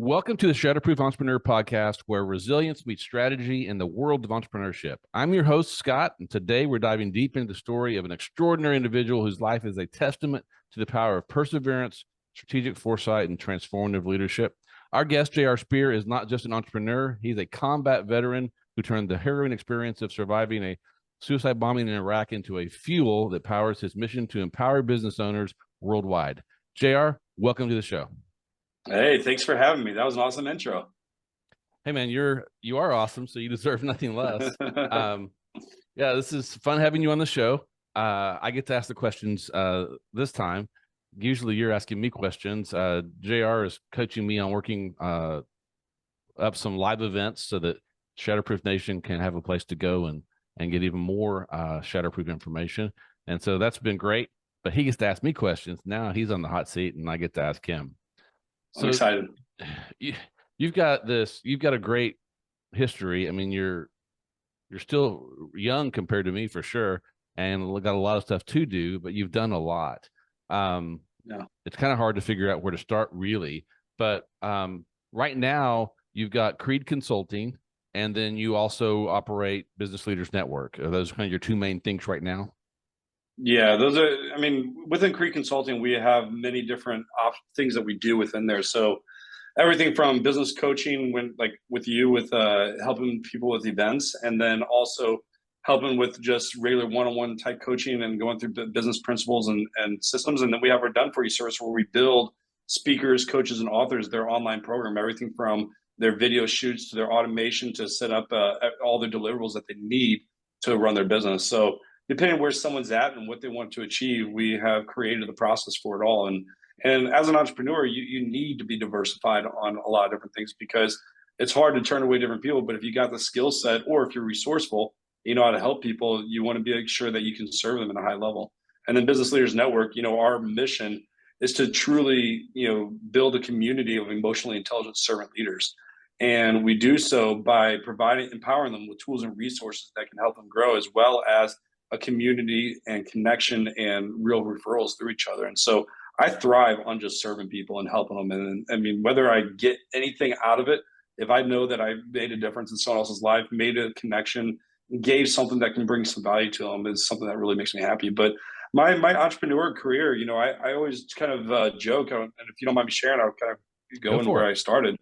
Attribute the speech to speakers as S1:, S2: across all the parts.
S1: Welcome to the Shatterproof Entrepreneur Podcast, where resilience meets strategy in the world of entrepreneurship. I'm your host, Scott, and today we're diving deep into the story of an extraordinary individual whose life is a testament to the power of perseverance, strategic foresight, and transformative leadership. Our guest, J.R. Spear, is not just an entrepreneur. He's a combat veteran who turned the harrowing experience of surviving a suicide bombing in Iraq into a fuel that powers his mission to empower business owners worldwide. J.R., welcome to the show.
S2: Hey, thanks for having me. That was an awesome intro.
S1: Hey man, you are awesome, so you deserve nothing less. Yeah, this is fun having you on the show. I get to ask the questions this time. Usually you're asking me questions. JR is coaching me on working up some live events so that Shatterproof Nation can have a place to go and get even more Shatterproof information. And so that's been great. But he gets to ask me questions. Now he's on the hot seat and I get to ask him.
S2: I'm excited.
S1: You've got a great history. I mean, you're still young compared to me for sure, and got a lot of stuff to do, but you've done a lot.
S2: Yeah.
S1: It's kind of hard to figure out where to start really, but right now you've got Creed Consulting, and then you also operate Business Leaders Network. Are those kind of your two main things right now?
S2: Yeah, within Creed Consulting, we have many different things that we do within there. So everything from business coaching, with helping people with events, and then also helping with just regular one-on-one type coaching and going through business principles and systems. And then we have our Done For You service where we build speakers, coaches, and authors their online program, everything from their video shoots to their automation to set up all the deliverables that they need to run their business. So depending on where someone's at and what they want to achieve, we have created the process for it all. And as an entrepreneur, you need to be diversified on a lot of different things because it's hard to turn away different people. But if you got the skill set, or if you're resourceful, you know how to help people, you want to be sure that you can serve them at a high level. And then Business Leaders Network, our mission is to truly, build a community of emotionally intelligent servant leaders. And we do so by empowering them with tools and resources that can help them grow, as well as a community and connection and real referrals through each other. And so I thrive on just serving people and helping them. And I mean, whether I get anything out of it, if I know that I made a difference in someone else's life, made a connection, gave something that can bring some value to them, is something that really makes me happy. But my entrepreneur career, I always kind of joke, and if you don't mind me sharing, I'll kind of go in where I started.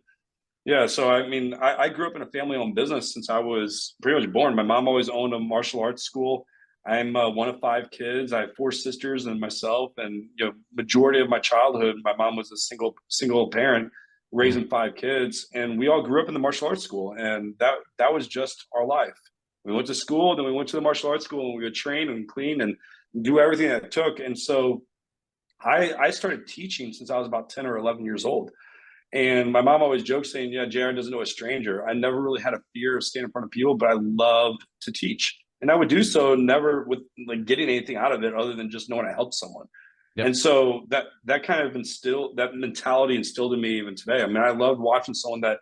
S2: Yeah, so I mean, I grew up in a family-owned business since I was pretty much born. My mom always owned a martial arts school. I'm one of 5 kids. I have 4 sisters and myself, and majority of my childhood, my mom was a single parent raising 5 kids, and we all grew up in the martial arts school, and that was just our life. We went to school, then we went to the martial arts school, and we would train and clean and do everything that it took. And so I started teaching since I was about 10 or 11 years old. And my mom always jokes saying, yeah, Jared doesn't know a stranger. I never really had a fear of standing in front of people, but I loved to teach. And I would do so never with getting anything out of it other than just knowing I helped someone. Yep. And so that kind of that mentality instilled in me even today. I mean, I loved watching someone that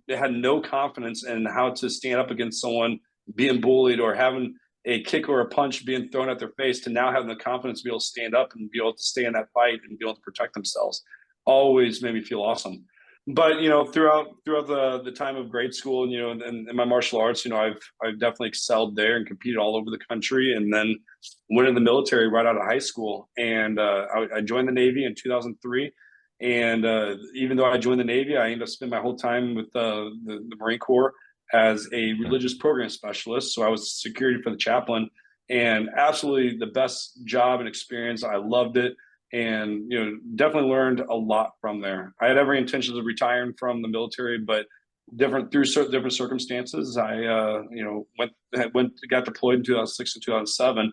S2: had no confidence in how to stand up against someone being bullied or having a kick or a punch being thrown at their face, to now having the confidence to be able to stand up and be able to stay in that fight and be able to protect themselves. Always made me feel awesome. But throughout the time of grade school and in my martial arts, I've definitely excelled there and competed all over the country, and then went in the military right out of high school. And I joined the Navy in 2003. And even though I joined the Navy, I ended up spending my whole time with the Marine Corps as a religious program specialist. So I was security for the chaplain, and absolutely the best job and experience. I loved it. And definitely learned a lot from there. I had every intention of retiring from the military, but through different circumstances, I got deployed in 2006 and 2007,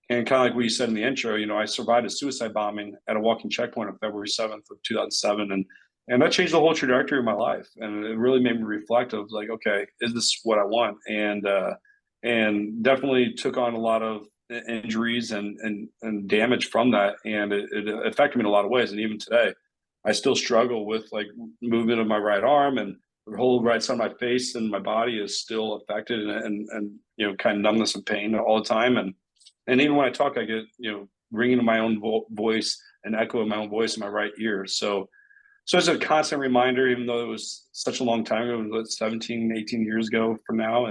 S2: and kind of like what you said in the intro, I survived a suicide bombing at a walking checkpoint on February 7th of 2007, and that changed the whole trajectory of my life, and it really made me reflect of okay, is this what I want? And definitely took on a lot of injuries and damage from that, and it affected me in a lot of ways. And even today I still struggle with movement of my right arm, and the whole right side of my face and my body is still affected, and kind of numbness and pain all the time. And even when I talk, I get ringing in my own voice and echo of my own voice in my right ear. So So it's a constant reminder, even though it was such a long time ago, it was 17, 18 years ago from now.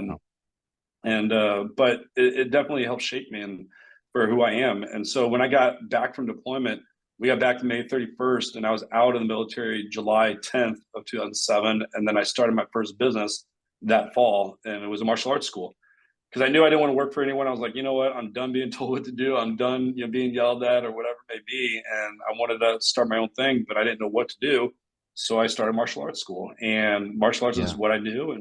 S2: But it definitely helped shape me and for who I am. And so when I got back from deployment, we got back to May 31st, and I was out of the military July 10th of 2007. And then I started my first business that fall, and it was a martial arts school. Because I knew I didn't want to work for anyone. I was like, you know what? I'm done being told what to do. I'm done, being yelled at or whatever it may be. And I wanted to start my own thing, but I didn't know what to do. So I started martial arts school, and martial arts is what I do.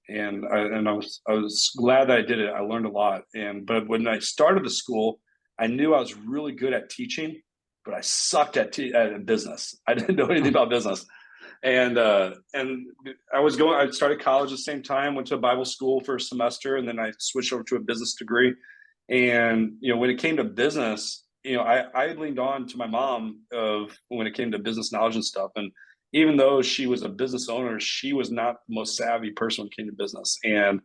S2: And I was glad that I did it. I learned a lot. But when I started the school, I knew I was really good at teaching, but I sucked at business. I didn't know anything about business. And I started college at the same time, went to a Bible school for a semester, and then I switched over to a business degree. And when it came to business, I leaned on to my mom when it came to business knowledge and stuff. And even though she was a business owner, she was not the most savvy person when it came to business. And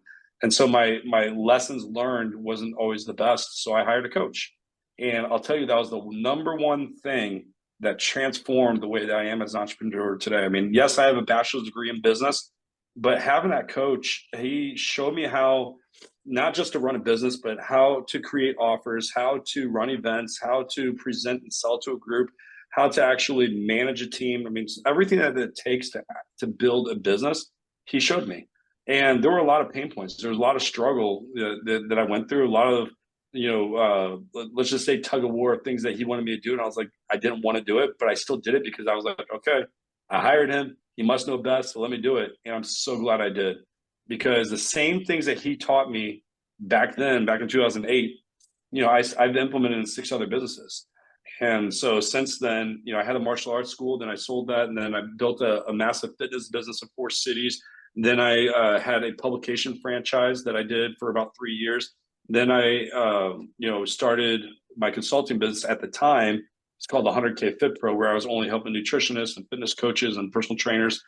S2: so my lessons learned wasn't always the best. So I hired a coach. And I'll tell you, that was the number one thing that transformed the way that I am as an entrepreneur today. I mean, yes, I have a bachelor's degree in business, but having that coach, he showed me how not just to run a business, but how to create offers, how to run events, how to present and sell to a group, how to actually manage a team. I mean, everything that it takes to build a business, he showed me. And there were a lot of pain points. There was a lot of struggle that I went through, a lot of let's just say tug of war, things that he wanted me to do. And I was like, I didn't want to do it, but I still did it because I was like, okay, I hired him. He must know best. So let me do it. And I'm so glad I did, because the same things that he taught me back then, back in 2008, I've implemented in 6 other businesses. And so since then, I had a martial arts school, then I sold that. And then I built a massive fitness business in 4 cities. Then I had a publication franchise that I did for about 3 years. Then I, started my consulting business at the time. It's called the 100K Fit Pro, where I was only helping nutritionists and fitness coaches and personal trainers.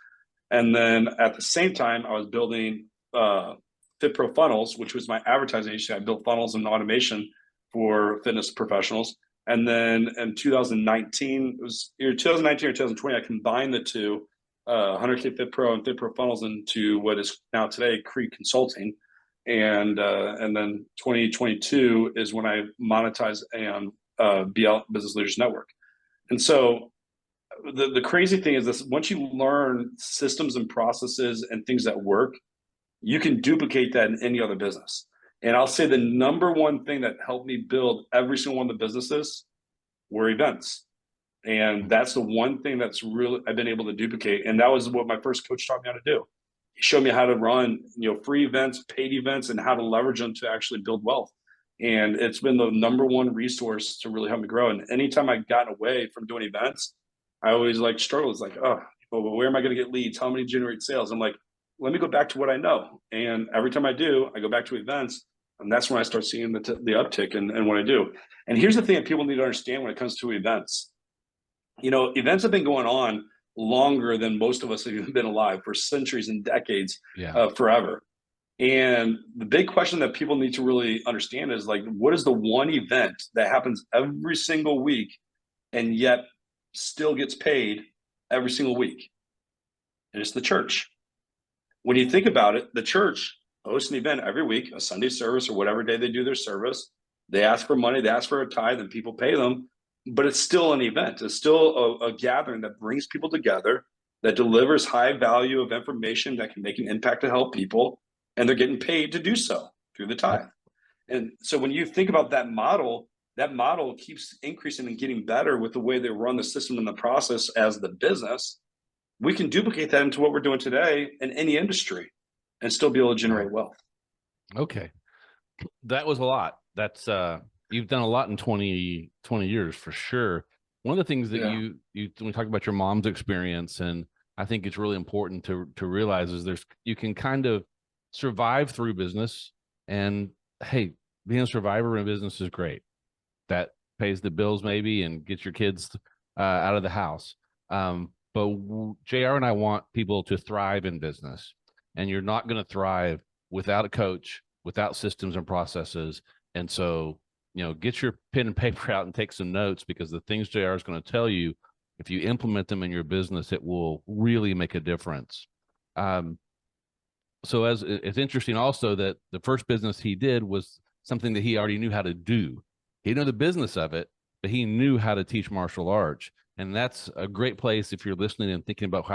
S2: And then at the same time, I was building Fit Pro Funnels, which was my advertising agency. I built funnels and automation for fitness professionals. And then in 2019, it was either 2019 or 2020, I combined the two, 100K Fit Pro and Fit Pro Funnels, into what is now today Creed Consulting. And then 2022 is when I monetized and BL Business Leaders Network. And so the crazy thing is this: once you learn systems and processes and things that work, you can duplicate that in any other business. And I'll say the number one thing that helped me build every single one of the businesses were events. And that's the one thing that's really I've been able to duplicate. And that was what my first coach taught me how to do. He showed me how to run, free events, paid events, and how to leverage them to actually build wealth. And it's been the number one resource to really help me grow. And anytime I've gotten away from doing events, I always struggle. It's like, oh, well, where am I going to get leads? How many generate sales? I'm like, let me go back to what I know. And every time I do, I go back to events. And that's when I start seeing the uptick in what I do. And here's the thing that people need to understand when it comes to events. Events have been going on longer than most of us have even been alive, for centuries and decades, forever. And the big question that people need to really understand is what is the one event that happens every single week and yet still gets paid every single week? And it's the church. When you think about it, the church hosts an event every week, a Sunday service or whatever day they do their service. They ask for money, they ask for a tithe, and people pay them. But it's still an event. It's still a gathering that brings people together, that delivers high value of information that can make an impact to help people, and they're getting paid to do so through the tithe. And so when you think about that model keeps increasing and getting better with the way they run the system and the process as the business. We can duplicate that into what we're doing today in any industry and still be able to generate wealth.
S1: Okay. That was a lot. That's you've done a lot in 20 years for sure. One of the things that you when we talk about your mom's experience, and I think it's really important to realize, is you can kind of survive through business, and hey, being a survivor in business is great. That pays the bills maybe and gets your kids out of the house. But JR and I want people to thrive in business, and you're not going to thrive without a coach, without systems and processes. And so, get your pen and paper out and take some notes, because the things JR is going to tell you if you implement them in your business, it will really make a difference. So as it's interesting also that the first business he did was something that he already knew how to do. He didn't know the business of it, but he knew how to teach martial arts. And that's a great place if you're listening and thinking about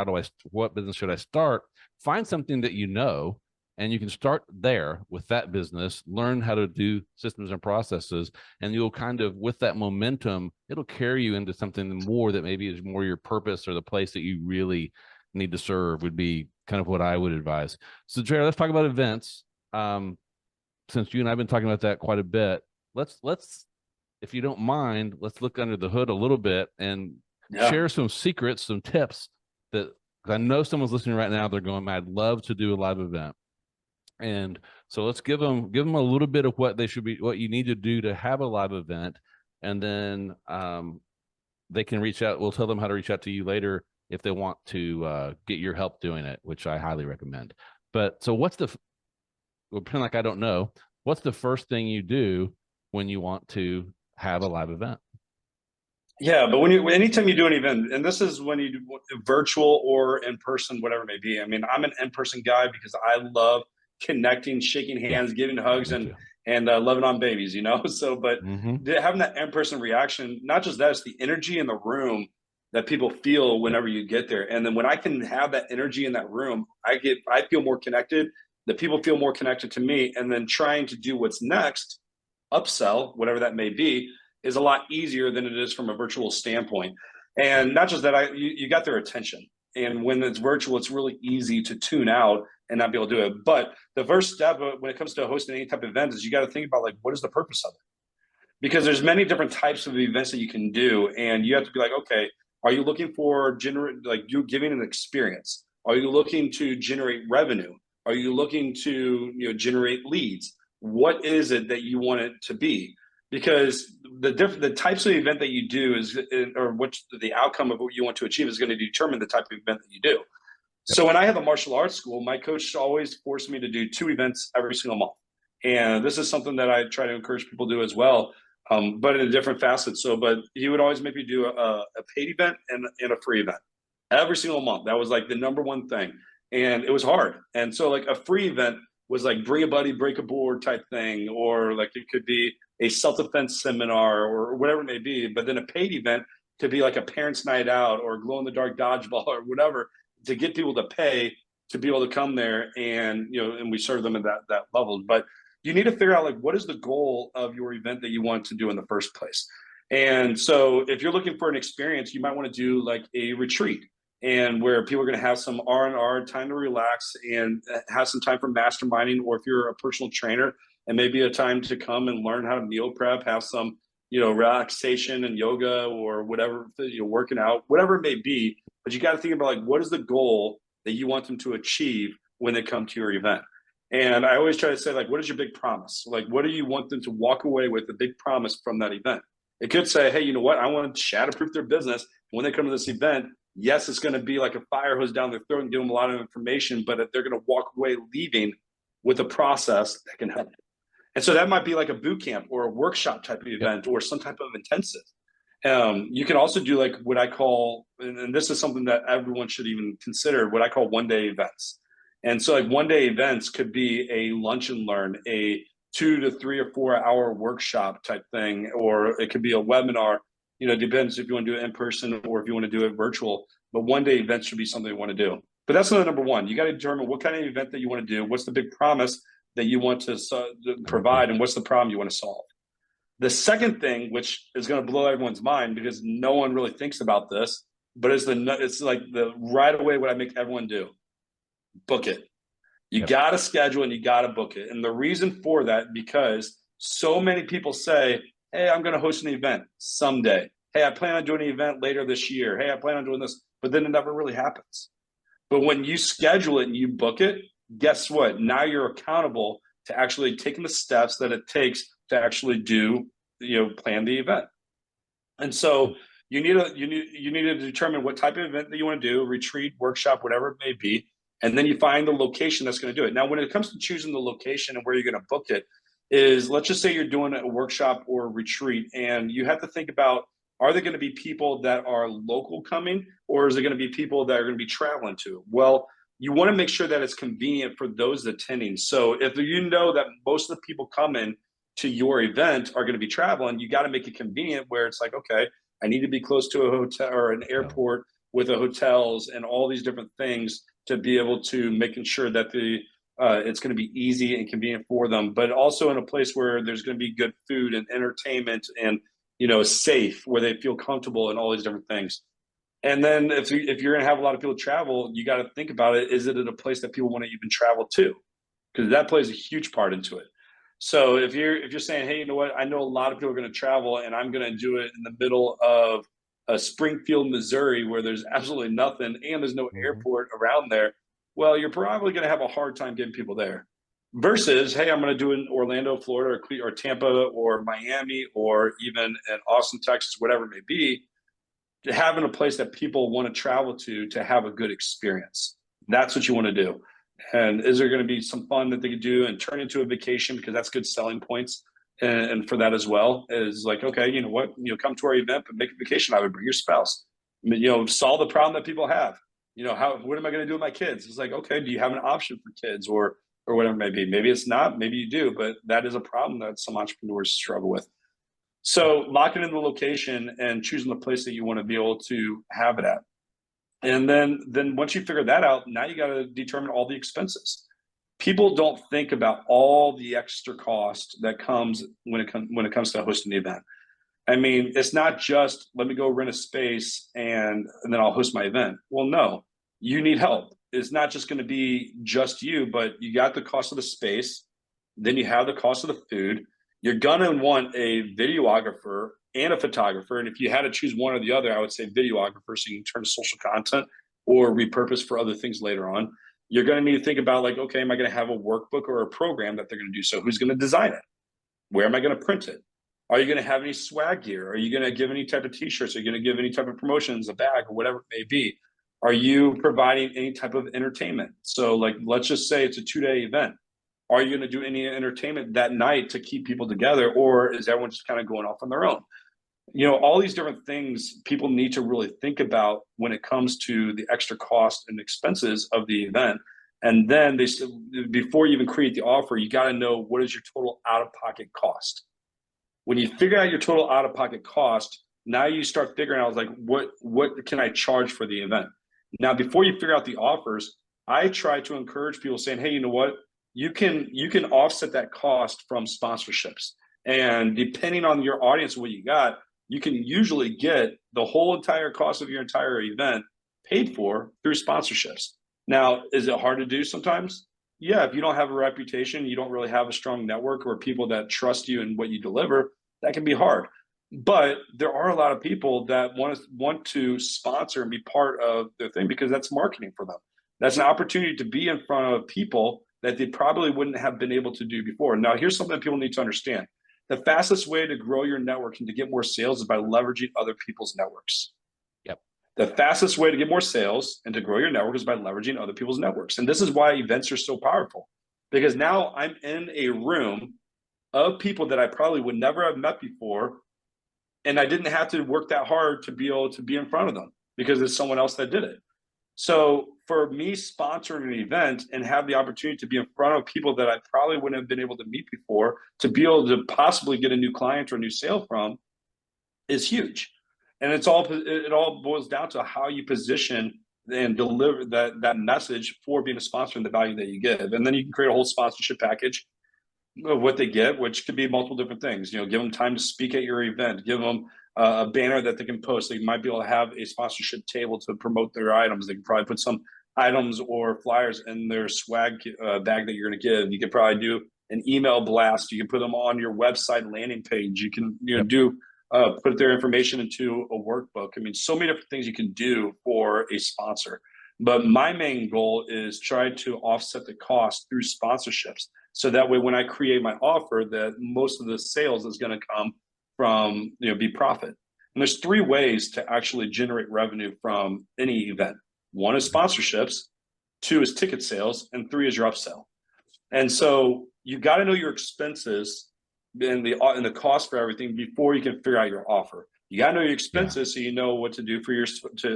S1: what business should I start? Find something that you know, and you can start there with that business, learn how to do systems and processes, and you'll kind of, with that momentum, it'll carry you into something more that maybe is more your purpose or the place that you really need to serve, would be kind of what I would advise. So Jared, let's talk about events. Since you and I've been talking about that quite a bit, let's if you don't mind, let's look under the hood a little bit and share some secrets, some tips that, because I know someone's listening right now, they're going, I'd love to do a live event. And so let's give them a little bit of what you need to do to have a live event. And then they can reach out. We'll tell them how to reach out to you later if they want to get your help doing it, which I highly recommend. But so we'll pretend like I don't know. What's the first thing you do when you want to have a live event?
S2: Yeah, but anytime you do an event, and this is when you do virtual or in person, whatever it may be. I mean, I'm an in-person guy because I love connecting, shaking hands, giving hugs, and loving on babies, So, but having that in-person reaction, not just that, it's the energy in the room that people feel whenever you get there. And then when I can have that energy in that room, I feel more connected. The people feel more connected to me, and then trying to do what's next, upsell, whatever that may be, is a lot easier than it is from a virtual standpoint. And not just that, you got their attention. And when it's virtual, it's really easy to tune out and not be able to do it. But the first step when it comes to hosting any type of event is you got to think about, like, what is the purpose of it? Because there's many different types of events that you can do. And you have to be like, okay, are you looking for you giving an experience? Are you looking to generate revenue? Are you looking to generate leads? What is it that you want it to be? Because the types of event that you do or what the outcome of what you want to achieve is going to determine the type of event that you do. Yep. So when I have a martial arts school, my coach always forced me to do 2 events every single month. And this is something that I try to encourage people to do as well, but in a different facet. But he would always make me do a paid event and a free event every single month. That was like the number one thing. And it was hard. And so like a free event was like bring a buddy, break a board type thing, or like it could be a self-defense seminar or whatever it may be. But then a paid event could be like a parents' night out or glow-in-the-dark dodgeball or whatever, to get people to pay to be able to come there, and and we serve them at that level. But you need to figure out, like, what is the goal of your event that you want to do in the first place. And so if you're looking for an experience, you might want to do like a retreat, and where people are going to have some R&R, time to relax and have some time for masterminding. Or if you're a personal trainer, and maybe a time to come and learn how to meal prep, have some, relaxation and yoga or whatever, you're working out, whatever it may be. But you got to think about, like, what is the goal that you want them to achieve when they come to your event? And I always try to say, like, what is your big promise? Like, what do you want them to walk away with, the big promise from that event? It could say, hey, you know what? I want to shatter-proof their business. When they come to this event, yes, it's going to be like a fire hose down their throat and give them a lot of information, but they're going to walk away leaving with a process that can help. And so that might be like a boot camp or a workshop type of event, or some type of intensive. You can also do like what I call, and this is something that everyone should even consider, what I call one-day events. And so like one-day events could be a lunch and learn, a 2 to 3 or 4 hour workshop type thing, or it could be a webinar. It depends if you want to do it in person or if you want to do it virtual. But one-day events should be something you want to do. But that's not number one. You got to determine what kind of event that you want to do. What's the big promise that you want to provide, and what's the problem you want to solve? The second thing, which is going to blow everyone's mind because no one really thinks about this, but it's like the right away what I make everyone do: book it. You got to schedule and you got to book it. And the reason for that, because so many people say, hey, I'm going to host an event someday. Hey, I plan on doing an event later this year. Hey, I plan on doing this, but then it never really happens. But when you schedule it and you book it, guess what? Now you're accountable to actually taking the steps that it takes to actually plan the event. And so you need to determine what type of event that you want to do, retreat, workshop, whatever it may be. And then you find the location that's going to do it. Now, when it comes to choosing the location and where you're going to book it, is let's just say you're doing a workshop or a retreat, and you have to think about, Are there going to be people that are local coming, or is it going to be people that are going to be traveling to? Well, you want to make sure that it's convenient for those attending. So if you know that most of the people coming to your event are going to be traveling, you got to make it convenient where it's like, okay, I need to be close to a hotel or an airport with the hotels and all these different things to be able to making sure that it's going to be easy and convenient for them, but also in a place where there's going to be good food and entertainment and, safe, where they feel comfortable and all these different things. And then if you're going to have a lot of people travel, you got to think about it. Is it at a place that people want to even travel to? Because that plays a huge part into it. So if you're saying, hey, you know what, I know a lot of people are going to travel and I'm going to do it in the middle of Springfield, Missouri, where there's absolutely nothing and there's no airport around there. Well, you're probably going to have a hard time getting people there. Versus, hey, I'm going to do it in Orlando, Florida, or Tampa, or Miami, or even in Austin, Texas, whatever it may be, having a place that people want to travel to have a good experience. That's what you want to do. And is there going to be some fun that they could do and turn into a vacation, because that's good selling points. And for that as well is like, okay, you know what, come to our event, but make a vacation. I would bring your spouse, solve the problem that people have. What am I going to do with my kids? It's like, okay, do you have an option for kids or whatever it may be? Maybe it's not, maybe you do, but that is a problem that some entrepreneurs struggle with. So locking in the location and choosing the place that you want to be able to have it at. And then once you figure that out, now you got to determine all the expenses. People don't think about all the extra cost that comes when it comes to hosting the event. I mean, it's not just let me go rent a space and then I'll host my event. Well, no, you need help. It's not just going to be just you, but you got the cost of the space. Then you have the cost of the food. You're going to want a videographer and a photographer. And if you had to choose one or the other, I would say videographer, so you can turn to social content or repurpose for other things later on. You're going to need to think about like, okay, am I going to have a workbook or a program that they're going to do? So who's going to design it? Where am I going to print it? Are you going to have any swag gear? Are you going to give any type of t-shirts? Are you going to give any type of promotions, a bag or whatever it may be? Are you providing any type of entertainment? So like, let's just say it's a 2-day event. Are you going to do any entertainment that night to keep people together? Or is everyone just kind of going off on their own? All these different things people need to really think about when it comes to the extra cost and expenses of the event. And then before you even create the offer, you got to know what is your total out-of-pocket cost. When you figure out your total out-of-pocket cost, now you start figuring out like, what can I charge for the event? Now, before you figure out the offers, I try to encourage people saying, hey, you know what? You can offset that cost from sponsorships. And depending on your audience and what you got, you can usually get the whole entire cost of your entire event paid for through sponsorships. Now, is it hard to do sometimes? Yeah, if you don't have a reputation, you don't really have a strong network or people that trust you and what you deliver, that can be hard. But there are a lot of people that want to sponsor and be part of their thing because that's marketing for them. That's an opportunity to be in front of people that they probably wouldn't have been able to do before. Now, here's something that people need to understand. The fastest way to grow your network and to get more sales is by leveraging other people's networks.
S1: Yep.
S2: The fastest way to get more sales and to grow your network is by leveraging other people's networks. And this is why events are so powerful, because now I'm in a room of people that I probably would never have met before. And I didn't have to work that hard to be able to be in front of them because it's someone else that did it. So for me, sponsoring an event and have the opportunity to be in front of people that I probably wouldn't have been able to meet before, to be able to possibly get a new client or a new sale from, is huge. And it all boils down to how you position and deliver that message for being a sponsor and the value that you give. And then you can create a whole sponsorship package of what they get, which could be multiple different things. Give them time to speak at your event, give them a banner that they can post. They might be able to have a sponsorship table to promote their items. They can probably put some items or flyers in their swag bag that you're going to give. You could probably do an email blast. You can put them on your website landing page. You can put their information into a workbook. I mean, so many different things you can do for a sponsor. But my main goal is try to offset the cost through sponsorships. So that way, when I create my offer, that most of the sales is going to come from, be profit. And there's 3 ways to actually generate revenue from any event. 1 is sponsorships, 2 is ticket sales, and 3 is your upsell. And so you got to know your expenses and the cost for everything before you can figure out your offer. You got to know your
S1: Yeah.
S2: expenses so you know what to do for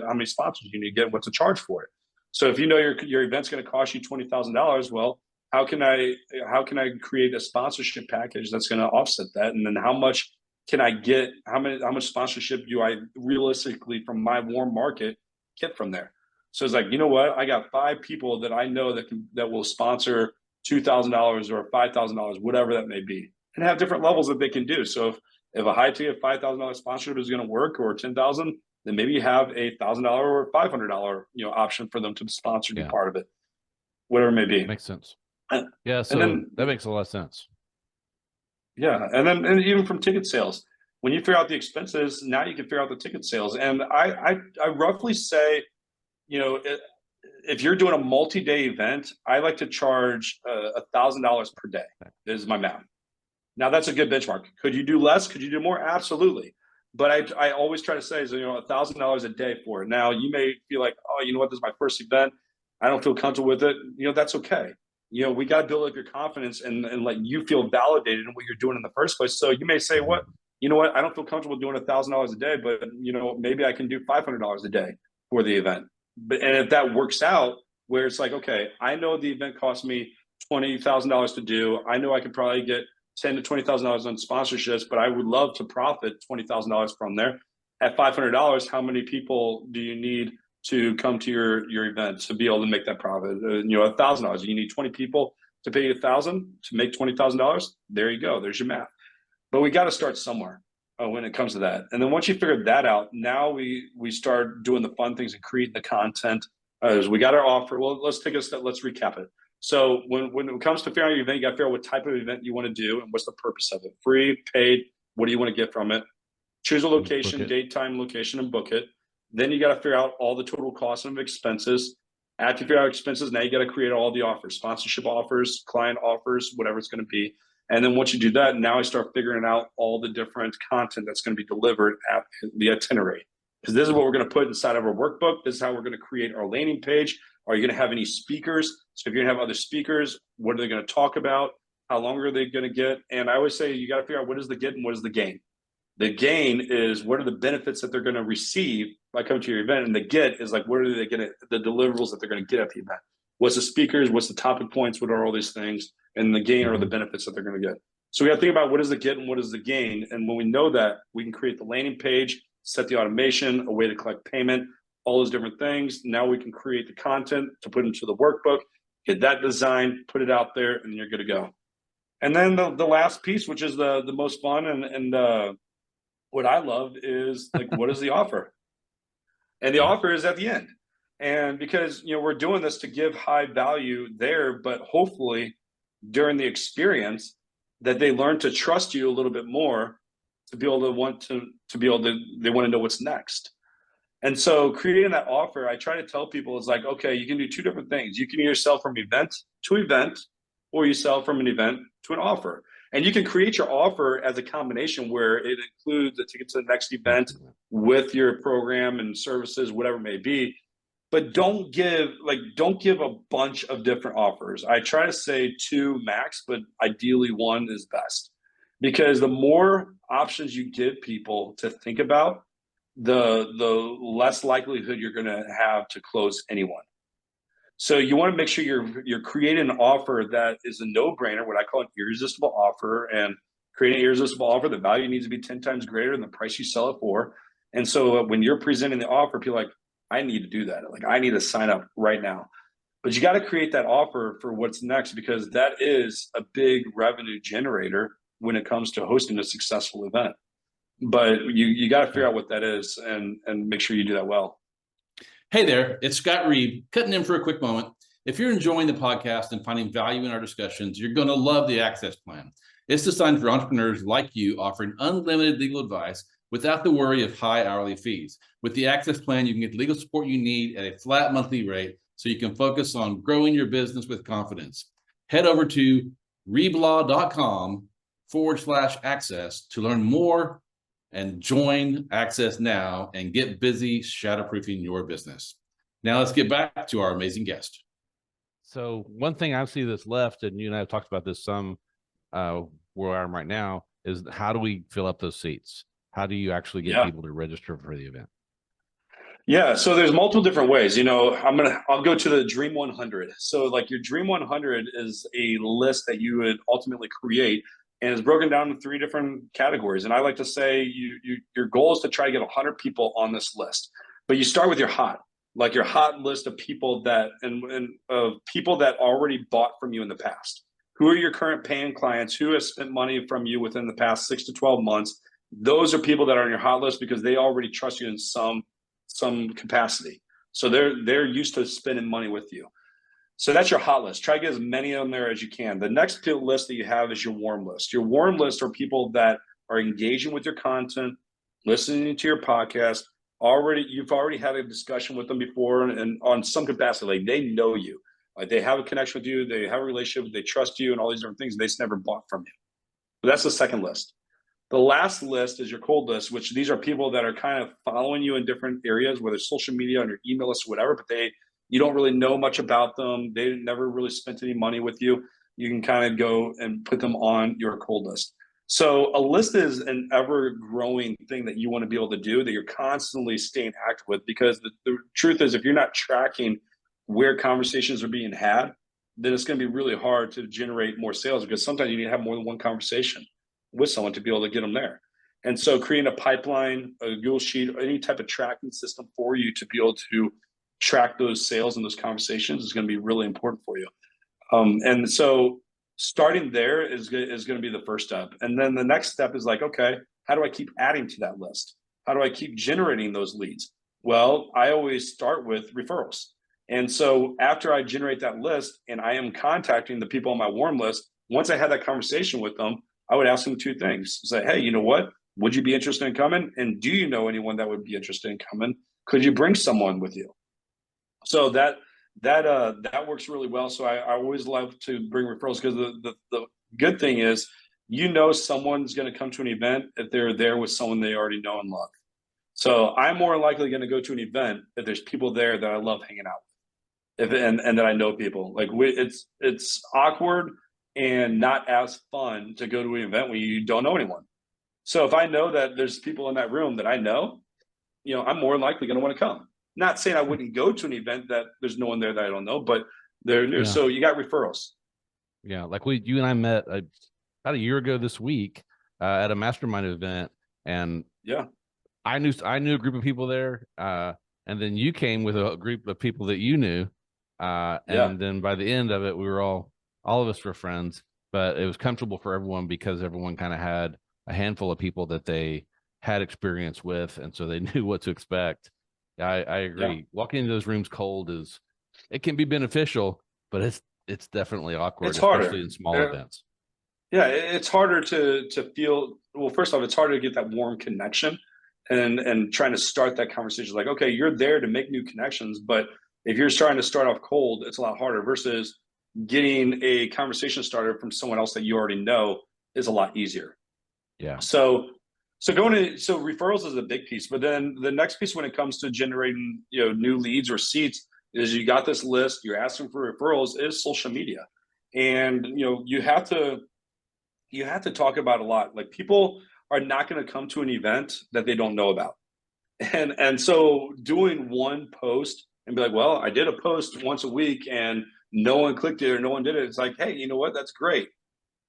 S2: how many sponsors you need to get, what to charge for it. So if you know your event's going to cost you $20,000, well, how can I create a sponsorship package that's going to offset that? And then how much can I get? How much sponsorship do I realistically from my warm market get from there? So it's like, you know what? I got 5 people that I know that will sponsor $2,000 or $5,000, whatever that may be, and have different levels that they can do. So if a high ticket $5,000 sponsorship is going to work, or 10,000, then maybe you have a $1,000 or $500 option for them to sponsor and be part of it, whatever it may be.
S1: Makes sense.
S2: And,
S1: Yeah, so then, that makes a lot of sense.
S2: Yeah, and even from ticket sales, when you figure out the expenses, now you can figure out the ticket sales. And I roughly say, if you're doing a multi-day event, I like to charge $1,000 per day. Is my math. Now that's a good benchmark. Could you do less? Could you do more? Absolutely. But I always try to say is, $1,000 a day for it. Now you may feel like, oh, you know what, this is my first event. I don't feel comfortable with it. That's okay. We got to build up your confidence and let you feel validated in what you're doing in the first place. So you may say, you know what, I don't feel comfortable doing $1,000 a day, but maybe I can do $500 a day for the event. And if that works out, where it's like, okay, I know the event cost me $20,000 to do. I know I could probably get $10,000 to $20,000 on sponsorships, but I would love to profit $20,000 from there. At $500, how many people do you need to come to your event to be able to make that profit? $1,000. You need 20 people to pay you $1,000 to make $20,000. There you go. There's your math. But we got to start somewhere when it comes to that. And then once you figure that out, now we start doing the fun things and creating the content. As we got our offer. Well, let's take a step. Let's recap it. So when it comes to figuring out your event, you got to figure out what type of event you want to do and what's the purpose of it. Free, paid, what do you want to get from it? Choose a location, date, time, location, and book it. Then you got to figure out all the total costs and expenses. After you figure out expenses, now you got to create all the offers, sponsorship offers, client offers, whatever it's going to be. And then once you do that, now I start figuring out all the different content that's going to be delivered at the itinerary. Because this is what we're going to put inside of our workbook. This is how we're going to create our landing page. Are you going to have any speakers? So if you're going to have other speakers, what are they going to talk about? How long are they going to get? And I always say you got to figure out what is the get and what is the gain. The gain is what are the benefits that they're going to receive by coming to your event, and the get is like what are they going to, the deliverables that they're going to get at the event. What's the speakers? What's the topic points? What are all these things? And the gain are the benefits that they're going to get. So we got to think about what is the get and what is the gain. And when we know that, we can create the landing page, set the automation, a way to collect payment, all those different things. Now we can create the content to put into the workbook, get that designed, put it out there, and you're good to go. And then the last piece, which is the most fun and what I love is like, what is the offer? And the offer is at the end. And because, we're doing this to give high value there, but hopefully during the experience that they learn to trust you a little bit more to be able to they want to know what's next. And so creating that offer, I try to tell people is like, okay, you can do 2 different things. You can either sell from event to event, or you sell from an event to an offer. And you can create your offer as a combination where it includes a ticket to the next event with your program and services, whatever it may be. But don't give a bunch of different offers. I try to say 2 max, but ideally 1 is best. Because the more options you give people to think about, the less likelihood you're going to have to close anyone. So you want to make sure you're creating an offer that is a no-brainer, what I call an irresistible offer, and creating an irresistible offer, the value needs to be 10 times greater than the price you sell it for. And so when you're presenting the offer, people are like, I need to do that. Like, I need to sign up right now. But you got to create that offer for what's next, because that is a big revenue generator when it comes to hosting a successful event. But you got to figure out what that is and make sure you do that well.
S1: Hey there, it's Scott Reed, cutting in for a quick moment. If you're enjoying the podcast and finding value in our discussions, you're going to love the Access Plan. It's designed for entrepreneurs like you, offering unlimited legal advice without the worry of high hourly fees. With the Access Plan, you can get the legal support you need at a flat monthly rate so you can focus on growing your business with confidence. Head over to reblaw.com/access to learn more and join Access now and get busy shatterproofing your business. Now let's get back to our amazing guest. So one thing I see that's left, and you and I have talked about this some where I am right now, is how do we fill up those seats? How do you actually get
S2: Yeah.
S1: people to register for the event?
S2: Yeah, so there's multiple different ways. I'll go to the Dream 100. So like your Dream 100 is a list that you would ultimately create, and it's broken down into three different categories. And I like to say your goal is to try to get 100 people on this list, but you start with your hot list of people that and of people that already bought from you in the past. Who are your current paying clients? Who has spent money from you within the past 6 to 12 months? Those are people that are on your hot list because they already trust you in some capacity. So they're used to spending money with you. So that's your hot list. Try to get as many of them there as you can. The next list that you have is your warm list. Your warm list are people that are engaging with your content, listening to your podcast. You've already had a discussion with them before, and on some capacity, like they know you, like they have a connection with you, they have a relationship, they trust you, and all these different things. They just never bought from you. But that's the second list. The last list is your cold list, which these are people that are kind of following you in different areas, whether it's social media, on your email list, whatever, but you don't really know much about them. They never really spent any money with you. You can kind of go and put them on your cold list. So a list is an ever-growing thing that you want to be able to do, that you're constantly staying active with, because the truth is, if you're not tracking where conversations are being had, then it's going to be really hard to generate more sales, because sometimes you need to have more than one conversation with someone to be able to get them there. And so creating a pipeline, a Google Sheet, any type of tracking system for you to be able to track those sales and those conversations is going to be really important for you. And so starting there is going to be the first step. And then the next step is like, okay, how do I keep adding to that list? How do I keep generating those leads? Well, I always start with referrals. And so after I generate that list and I am contacting the people on my warm list, once I had that conversation with them, I would ask them two things. Say, hey, you know what? Would you be interested in coming? And do you know anyone that would be interested in coming? Could you bring someone with you? So that works really well. So I always love to bring referrals, because the good thing is, someone's going to come to an event if they're there with someone they already know and love. So I'm more likely going to go to an event if there's people there that I love hanging out with, and that I know people. Like it's awkward and not as fun to go to an event when you don't know anyone. So if I know that there's people in that room that I know, I'm more likely going to want to come. Not saying I wouldn't go to an event that there's no one there that I don't know, but
S1: Yeah.
S2: so you got referrals.
S1: Yeah, like you and I met about a year ago this week at a mastermind event, and
S2: Yeah,
S1: I knew a group of people there, and then you came with a group of people that you knew,
S2: yeah,
S1: and then by the end of it, we were all of us were friends, but it was comfortable for everyone because everyone kind of had a handful of people that they had experience with, and so they knew what to expect. I agree.
S2: yeah.
S1: Walking into those rooms cold it can be beneficial, but it's definitely awkward,
S2: It's
S1: especially
S2: harder.
S1: in small events.
S2: Yeah, it's harder to feel. Well, first off, it's harder to get that warm connection, and trying to start that conversation. Like, okay, you're there to make new connections, but if you're trying to start off cold, it's a lot harder versus getting a conversation started from someone else that you already know is a lot easier.
S1: Yeah.
S2: So so referrals is a big piece, but then the next piece when it comes to generating new leads or seats is, you got this list, you're asking for referrals, is social media. And you have to talk about a lot. Like, people are not going to come to an event that they don't know about. And so doing one post and be like, well, I did a post once a week and no one clicked it or no one did it. It's like, hey, you know what? That's great.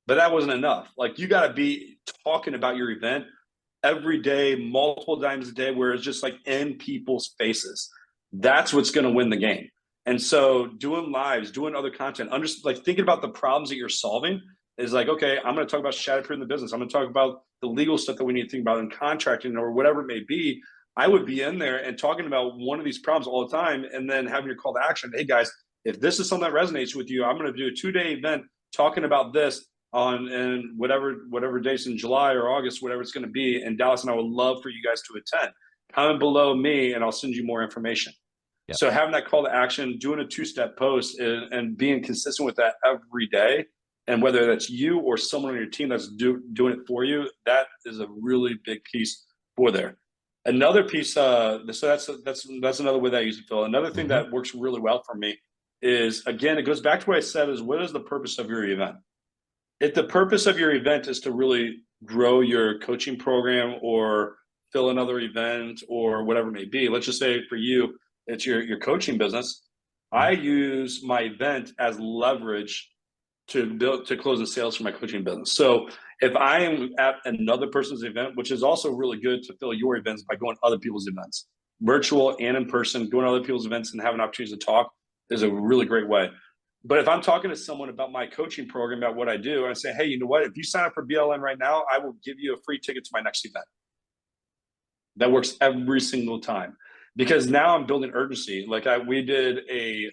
S2: But that wasn't enough. Like, you got to be talking about your event every day, multiple times a day, where it's just like in people's faces. That's what's going to win the game. And so doing lives, doing other content, like thinking about the problems that you're solving is like, okay, I'm going to talk about shattered in the business. I'm going to talk about the legal stuff that we need to think about in contracting or whatever it may be. I would be in there and talking about one of these problems all the time, and then having your call to action. Hey guys, if this is something that resonates with you, I'm going to do a 2-day event talking about this on and whatever dates in July or August, whatever it's going to be in Dallas, and I would love for you guys to attend. Comment below me, and I'll send you more information.
S1: Yep.
S2: So having that call to action, doing a 2-step post, and being consistent with that every day, and whether that's you or someone on your team that's doing it for you, that is a really big piece for there. Another piece, so that's another way that I use it, Phil. Another thing that works really well for me is, again, it goes back to what I said, is what is the purpose of your event? If the purpose of your event is to really grow your coaching program or fill another event or whatever it may be, let's just say for you, it's your coaching business. I
S1: Mhm.
S2: use my event as leverage to close the sales for my coaching business. So if I am at another person's event, which is also really good to fill your events by going to other people's events, virtual and in person, going to other people's events and having opportunities to talk is a really great way. But if I'm talking to someone about my coaching program, about what I do, and I say, hey, you know what? If you sign up for BLN right now, I will give you a free ticket to my next event. That works every single time because now I'm building urgency. Like we did a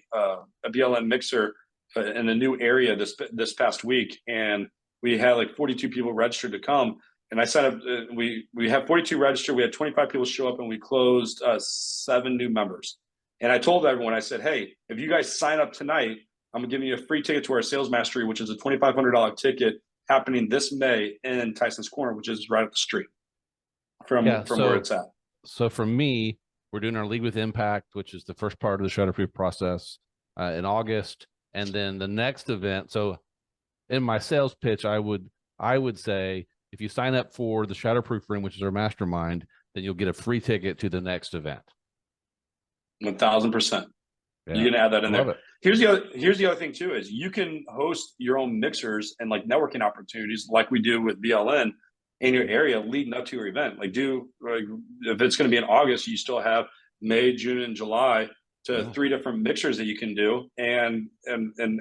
S2: BLN mixer in a new area this past week, and we had like 42 people registered to come. And I signed up. We have 42 registered. We had 25 people show up, and we closed 7 new members. And I told everyone, I said, hey, if you guys sign up tonight, I'm gonna give you a free ticket to our sales mastery, which is a $2,500 ticket happening this May in Tyson's Corner, which is right up the street
S1: Yeah.
S2: from where it's at.
S1: So for me, we're doing our Lead with Impact, which is the first part of the Shutterproof process in August, and then the next event. So in my sales pitch, I would say if you sign up for the Shutterproof Room, which is our mastermind, then you'll get a free ticket to the next event.
S2: 1,000%.
S1: Yeah,
S2: You can add that in
S1: I love
S2: there.
S1: it.
S2: Here's the other thing too is you can host your own mixers and like networking opportunities like we do with BLN in your area leading up to your event. Like if it's going to be in August, you still have May, June, and July to 3 different mixers that you can do. And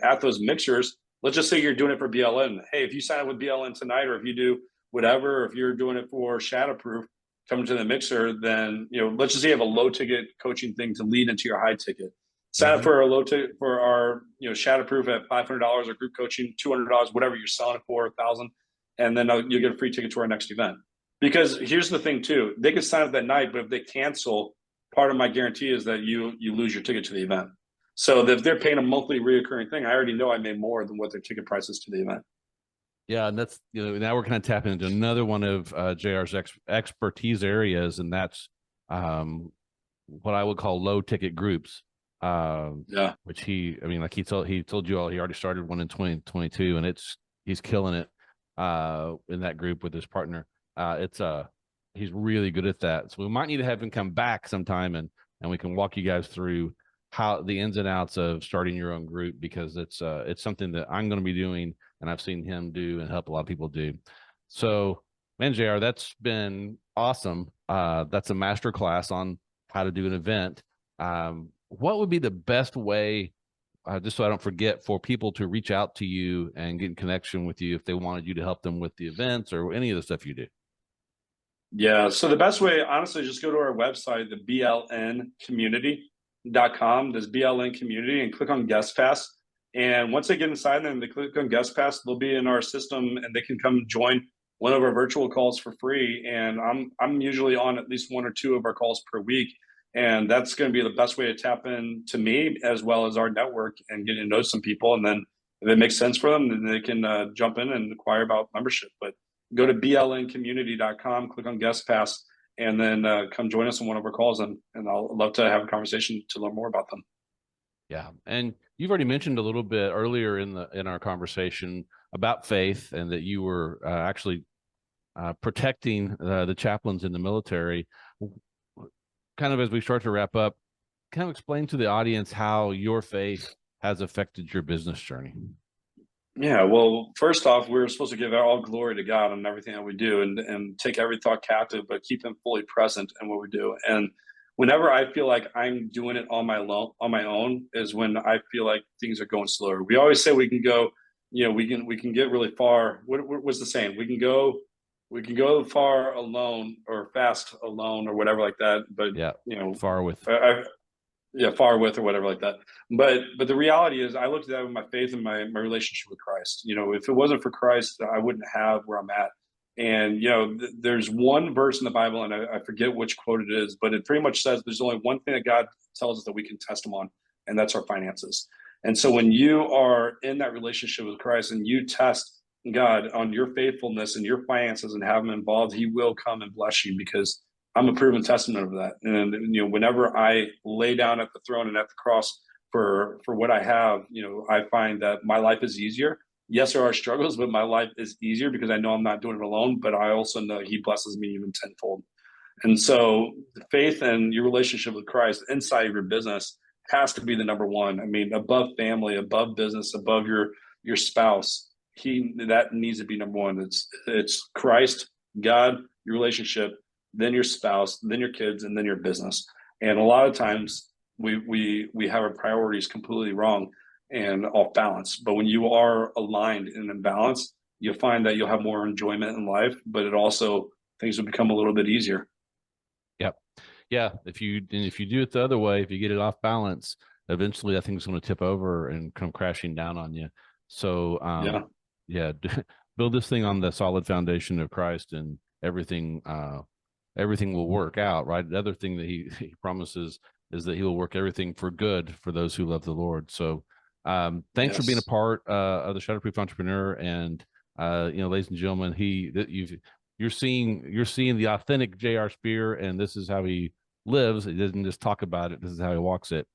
S2: at those mixers, let's just say you're doing it for BLN. Hey, if you sign up with BLN tonight, or if you do whatever, if you're doing it for Shadowproof, coming to the mixer, then let's just say you have a low ticket coaching thing to lead into your high ticket. Sign up for a low ticket for our Shadowproof at $500 or group coaching $200, whatever you're selling it for, 1,000, and then you get a free ticket to our next event. Because here's the thing too, they can sign up that night, but if they cancel, part of my guarantee is that you lose your ticket to the event. So if they're paying a monthly reoccurring thing, I already know I made more than what their ticket price is to the event.
S1: Yeah, and that's now we're kind of tapping into another one of JR's expertise areas, and that's what I would call low ticket groups.
S2: Yeah,
S1: which like he told you all, he already started one in 2022, and he's killing it in that group with his partner. He's really good at that. So we might need to have him come back sometime, and we can walk you guys through how the ins and outs of starting your own group, because it's something that I'm going to be doing, and I've seen him do and help a lot of people do. So, man, JR, that's been awesome. That's a master class on how to do an event. What would be the best way, just so I don't forget, for people to reach out to you and get in connection with you if they wanted you to help them with the events or any of the stuff you do?
S2: Yeah. So the best way, honestly, just go to our website, the blncommunity.com. There's BLN community, and click on guest pass. And once they get inside there and they click on guest pass, they'll be in our system and they can come join one of our virtual calls for free. And I'm usually on at least 1 or 2 of our calls per week. And that's going to be the best way to tap in to me as well as our network and get to know some people. And then if it makes sense for them, then they can jump in and inquire about membership. But go to blncommunity.com, click on guest pass, and then come join us on one of our calls, and I'll love to have a conversation to learn more about them.
S1: Yeah. And you've already mentioned a little bit earlier in our conversation about faith, and that you were actually protecting the chaplains in the military. Kind of as we start to wrap up, kind of explain to the audience how your faith has affected your business journey.
S2: Yeah, well, first off, we're supposed to give all glory to God on everything that we do, and take every thought captive, but keep Him fully present in what we do. And whenever I feel like I'm doing it on my own, is when I feel like things are going slower. We always say we can go, we can get really far. What's the saying? We can go far alone, or fast alone, or whatever like that. But
S1: yeah, far with.
S2: Far with, or whatever like that. But the reality is, I looked at that with my faith and my relationship with Christ. If it wasn't for Christ, I wouldn't have where I'm at. And there's one verse in the Bible, and I forget which quote it is, but it pretty much says there's only one thing that God tells us that we can test Him on, and that's our finances. And so when you are in that relationship with Christ and you test God on your faithfulness and your finances and have Him involved, He will come and bless you, because I'm a proven testament of that. And whenever I lay down at the throne and at the cross for what I have, I find that my life is easier, yes, there are struggles, but my life is easier because I know I'm not doing it alone, but I also know he blesses me even tenfold. And so the faith and your relationship with Christ inside of your business has to be the number one. I mean, above family, above business, above your spouse, that needs to be number one. It's Christ, God, your relationship, then your spouse, then your kids, and then your business. And a lot of times we have our priorities completely wrong and off balance. But when you are aligned and in balance, you'll find that you'll have more enjoyment in life, but it also things will become a little bit easier.
S1: Yep. Yeah. If you do it the other way, if you get it off balance, eventually that thing's going to tip over and come crashing down on you. So build this thing on the solid foundation of Christ, and everything will work out, right? The other thing that he promises is that he will work everything for good for those who love the Lord. So thanks for being a part of the Shatterproof Entrepreneur. And ladies and gentlemen, you're seeing the authentic J.R. Spear, and this is how he lives. He doesn't just talk about it. This is how he walks it.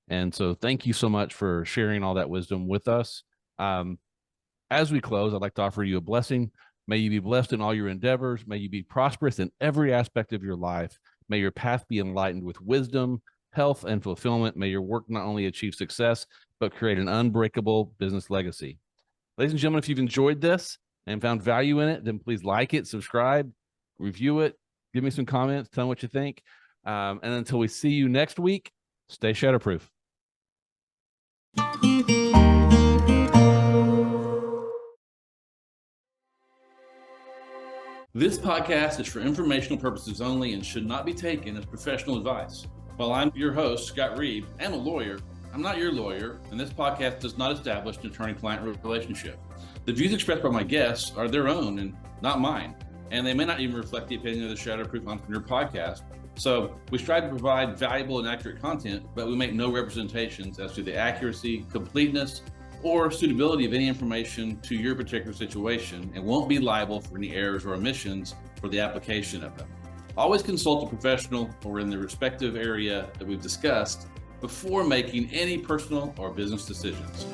S1: And so thank you so much for sharing all that wisdom with us. As we close, I'd like to offer you a blessing. May you be blessed in all your endeavors. May you be prosperous in every aspect of your life. May your path be enlightened with wisdom, health, and fulfillment. May your work not only achieve success, but create an unbreakable business legacy. Ladies and gentlemen, if you've enjoyed this and found value in it, then please like it, subscribe, review it, give me some comments, tell me what you think. And until we see you next week, stay shatterproof. This podcast is for informational purposes only and should not be taken as professional advice. While I'm your host, Scott Reed, and a lawyer, I'm not your lawyer, and this podcast does not establish an attorney-client relationship. The views expressed by my guests are their own and not mine, and they may not even reflect the opinion of the Shatterproof Entrepreneur podcast. So we strive to provide valuable and accurate content, but we make no representations as to the accuracy, completeness, or suitability of any information to your particular situation, and won't be liable for any errors or omissions for the application of them. Always consult a professional or in the respective area that we've discussed before making any personal or business decisions.